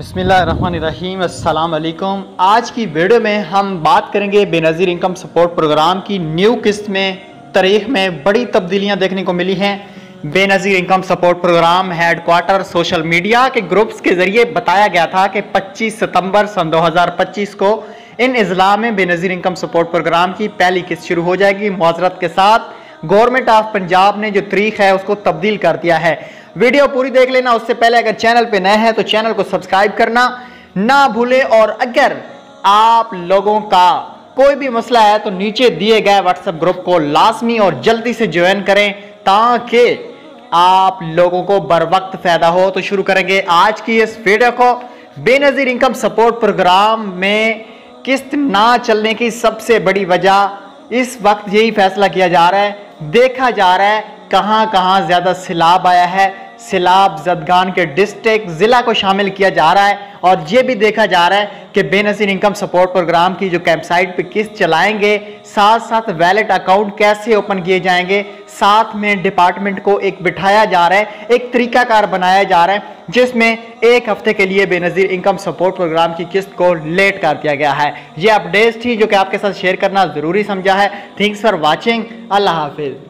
बिस्मिल्लाहिर्रहमानिर्रहीम, अस्सलाम वालेकुम। आज की वीडियो में हम बात करेंगे बेनज़ीर इनकम सपोर्ट प्रोग्राम की न्यू किस्त में तारीख में बड़ी तब्दीलियां देखने को मिली हैं। Benazir income support programme headquarter social media के ग्रुप्स के ज़रिए बताया गया था कि 25 सितंबर सन 2025 को इन अजला में बेनज़ीर इनकम सपोर्ट प्रोग्राम की पहली किस्त शुरू हो जाएगी। मुआज़रत के साथ गवर्नमेंट ऑफ पंजाब ने जो तारीख है उसको तब्दील कर दिया है। वीडियो पूरी देख लेना। उससे पहले अगर चैनल पे नए हैं तो चैनल को सब्सक्राइब करना ना भूले, और अगर आप लोगों का कोई भी मसला है तो नीचे दिए गए व्हाट्सएप ग्रुप को लाजमी और जल्दी से ज्वाइन करें ताकि आप लोगों को बर वक्त फायदा हो। तो शुरू करेंगे आज की इस वीडियो को। बेनज़ीर इनकम सपोर्ट प्रोग्राम में किस्त ना चलने की सबसे बड़ी वजह इस वक्त यही फैसला किया जा रहा है, देखा जा रहा है कहां कहां ज्यादा सैलाब आया है। सैलाब जदगान के डिस्ट्रिक्ट जिला को शामिल किया जा रहा है, और ये भी देखा जा रहा है कि बेनज़ीर इनकम सपोर्ट प्रोग्राम की जो कैंपसाइट पे किस्त चलाएंगे, साथ साथ वैलेट अकाउंट कैसे ओपन किए जाएंगे, साथ में डिपार्टमेंट को एक बिठाया जा रहा है, एक तरीकाकार बनाया जा रहा है जिसमें एक हफ्ते के लिए बेनज़ीर इनकम सपोर्ट प्रोग्राम की किस्त को लेट कर दिया गया है। ये अपडेट्स थी जो कि आपके साथ शेयर करना जरूरी समझा है। Thanks for watching. Allah Hafiz.